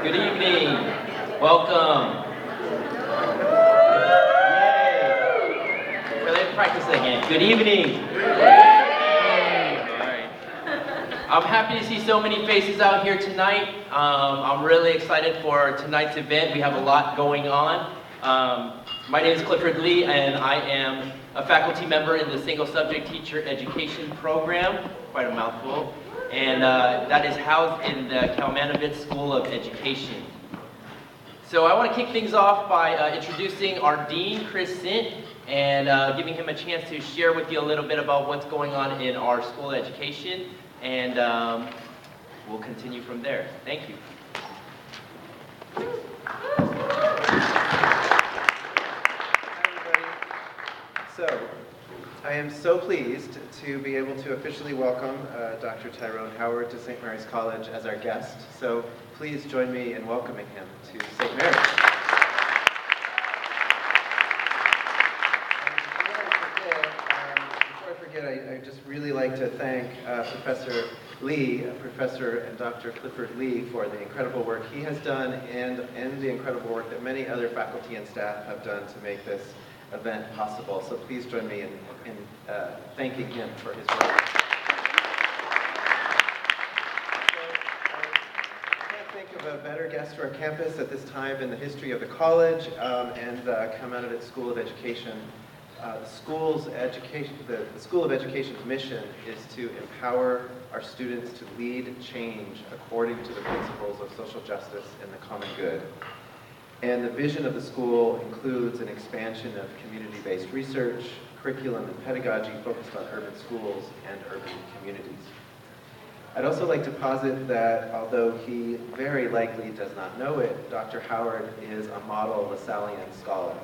Good evening. Welcome. Yay. Let me practice that again. Good evening. All right. I'm happy to see so many faces out here tonight. I'm really excited for tonight's event. We have a lot going on. My name is Clifford Lee, and I am a faculty member in the single subject teacher education program, quite a mouthful, and that is housed in the Kalmanovitz School of Education. So I want to kick things off by introducing our dean, Chris Sindt, and giving him a chance to share with you a little bit about what's going on in our school of education, and we'll continue from there. Thank you. So, I am so pleased to be able to officially welcome Dr. Tyrone Howard to St. Mary's College as our guest. So, please join me in welcoming him to St. Mary's. Before I forget, I just really like to thank Professor Lee, Professor and Dr. Clifford Lee, for the incredible work he has done and the incredible work that many other faculty and staff have done to make this event possible. So please join me in thanking him for his work. I can't think of a better guest to our campus at this time in the history of the college and Kalmanovitz School of Education. The School of Education's mission is to empower our students to lead change according to the principles of social justice and the common good. And the vision of the school includes an expansion of community-based research, curriculum, and pedagogy focused on urban schools and urban communities. I'd also like to posit that although he very likely does not know it, Dr. Howard is a model Lassallean scholar.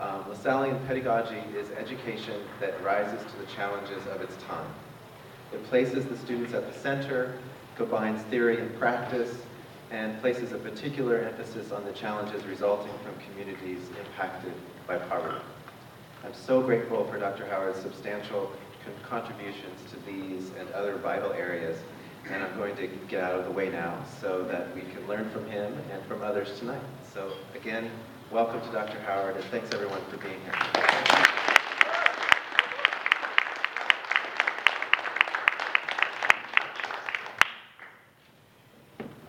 Lassallean pedagogy is education that rises to the challenges of its time. It places the students at the center, combines theory and practice, and places a particular emphasis on the challenges resulting from communities impacted by poverty. I'm so grateful for Dr. Howard's substantial contributions to these and other vital areas, and I'm going to get out of the way now so that we can learn from him and from others tonight. So again, welcome to Dr. Howard, and thanks everyone for being here.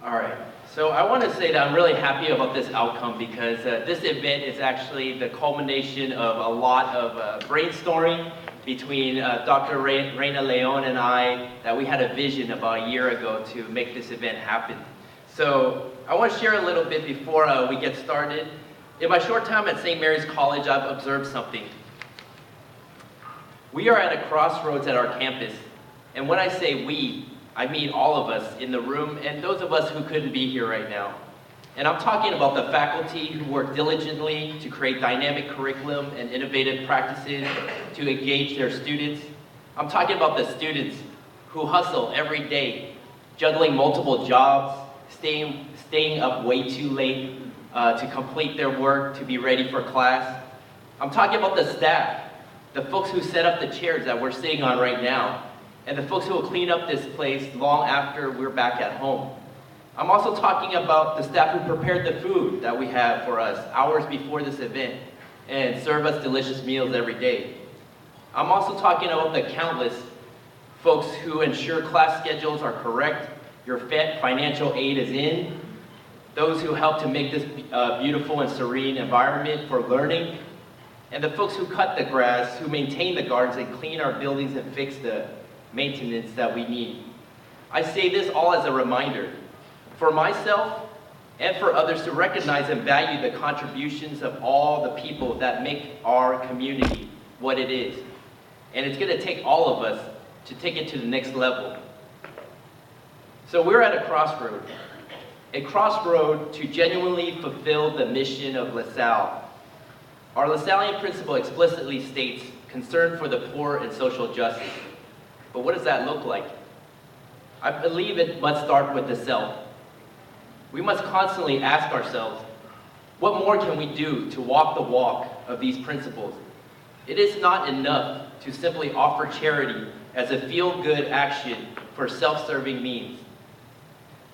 All right. So I want to say that I'm really happy about this outcome because this event is actually the culmination of a lot of brainstorming between Dr. Reina Leon and I, that we had a vision about a year ago to make this event happen. So I want to share a little bit before we get started. In my short time at St. Mary's College, I've observed something. We are at a crossroads at our campus, and when I say we, I mean all of us in the room and those of us who couldn't be here right now. And I'm talking about the faculty who work diligently to create dynamic curriculum and innovative practices to engage their students. I'm talking about the students who hustle every day, juggling multiple jobs, staying up way too late to complete their work, to be ready for class. I'm talking about the staff, the folks who set up the chairs that we're sitting on right now, and the folks who will clean up this place long after we're back at home. I'm also talking about the staff who prepared the food that we have for us hours before this event and serve us delicious meals every day. I'm also talking about the countless folks who ensure class schedules are correct, your financial aid is in, those who help to make this beautiful and serene environment for learning, and the folks who cut the grass, who maintain the gardens and clean our buildings and fix the maintenance that we need. I say this all as a reminder for myself and for others to recognize and value the contributions of all the people that make our community what it is. And it's going to take all of us to take it to the next level. So we're at a crossroad to genuinely fulfill the mission of LaSalle. Our Lassallean principle explicitly states concern for the poor and social justice. But what does that look like? I believe it must start with the self. We must constantly ask ourselves, what more can we do to walk the walk of these principles? It is not enough to simply offer charity as a feel-good action for self-serving means.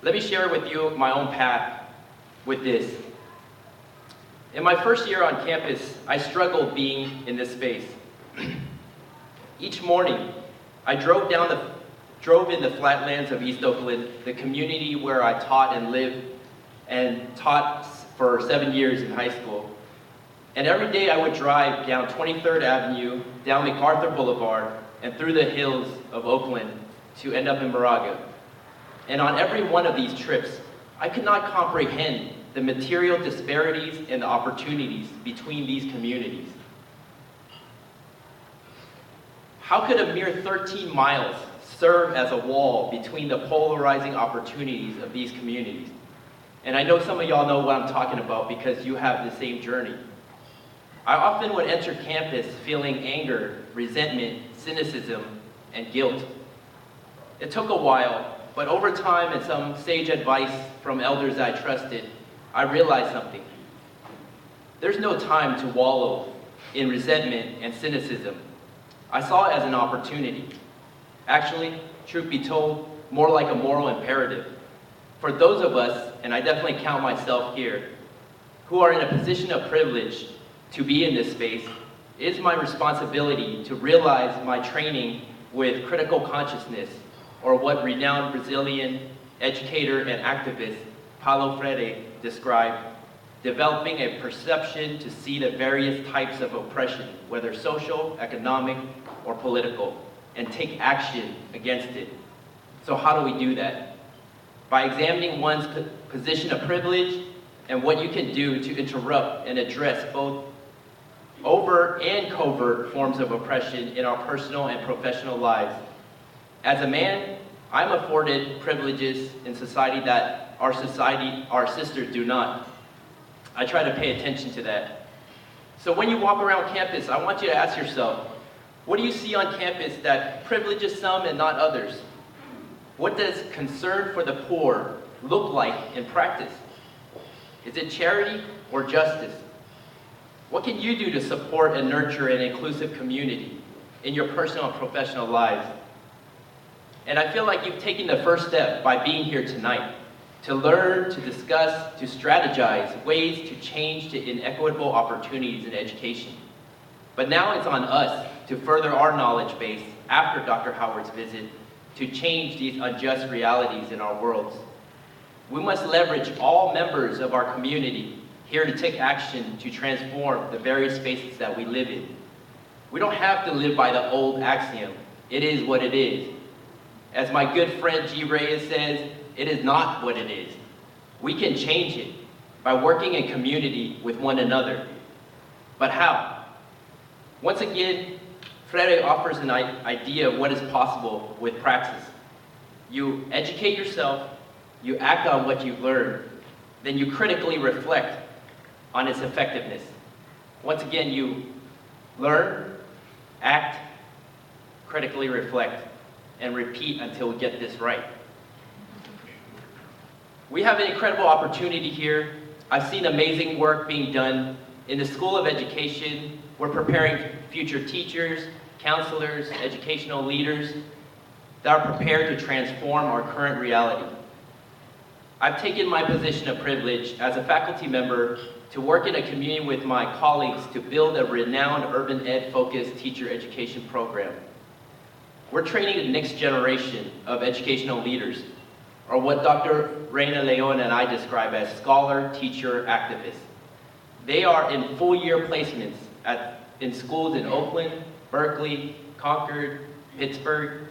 Let me share with you my own path. with this. In my first year on campus, I struggled being in this space. Each morning, I drove in the flatlands of East Oakland, the community where I taught and lived and taught for 7 years in high school. And every day I would drive down 23rd Avenue, down MacArthur Boulevard, and through the hills of Oakland to end up in Moraga. And on every one of these trips, I could not comprehend the material disparities and the opportunities between these communities. How could a mere 13 miles serve as a wall between the polarizing opportunities of these communities? And I know some of y'all know what I'm talking about because you have the same journey. I often would enter campus feeling anger, resentment, cynicism, and guilt. It took a while, but over time and some sage advice from elders I trusted, I realized something. There's no time to wallow in resentment and cynicism. I saw it as an opportunity. Actually, truth be told, more like a moral imperative. For those of us, and I definitely count myself here, who are in a position of privilege to be in this space, it is my responsibility to realize my training with critical consciousness, or what renowned Brazilian educator and activist Paulo Freire described, developing a perception to see the various types of oppression, whether social, economic, or political, and take action against it. So how do we do that? By examining one's position of privilege and what you can do to interrupt and address both overt and covert forms of oppression in our personal and professional lives. As a man, I'm afforded privileges in society that our sisters do not. I try to pay attention to that. So when you walk around campus, I want you to ask yourself, what do you see on campus that privileges some and not others? What does concern for the poor look like in practice? Is it charity or justice? What can you do to support and nurture an inclusive community in your personal and professional lives? And I feel like you've taken the first step by being here tonight to learn, to discuss, to strategize ways to change the inequitable opportunities in education. But now it's on us to further our knowledge base after Dr. Howard's visit to change these unjust realities in our worlds. We must leverage all members of our community here to take action to transform the various spaces that we live in. We don't have to live by the old axiom, it is what it is. As my good friend G. Reyes says, it is not what it is. We can change it by working in community with one another. But how? Once again, Freire offers an idea of what is possible with praxis. You educate yourself, you act on what you've learned, then you critically reflect on its effectiveness. Once again, you learn, act, critically reflect, and repeat until we get this right. We have an incredible opportunity here. I've seen amazing work being done in the School of Education. We're preparing future teachers, counselors, educational leaders that are prepared to transform our current reality. I've taken my position of privilege as a faculty member to work in a community with my colleagues to build a renowned urban ed-focused teacher education program. We're training the next generation of educational leaders, or what Dr. Reina Leon and I describe as scholar, teacher, activists. They are in full-year placements in schools in Oakland, Berkeley, Concord, Pittsburgh,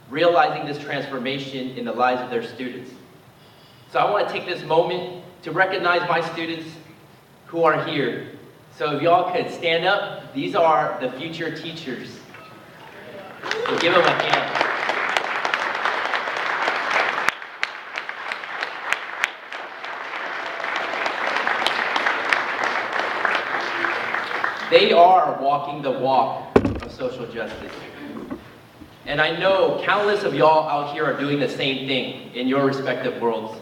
realizing this transformation in the lives of their students. So I want to take this moment to recognize my students who are here. So if y'all could stand up, these are the future teachers. So give them a hand. They are walking the walk of social justice. And I know countless of y'all out here are doing the same thing in your respective worlds.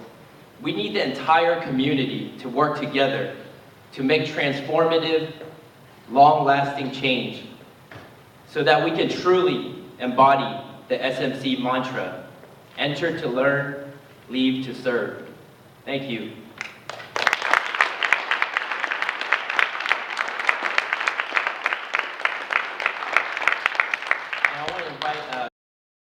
We need the entire community to work together to make transformative, long-lasting change so that we can truly embody the SMC mantra, enter to learn, leave to serve. Thank you.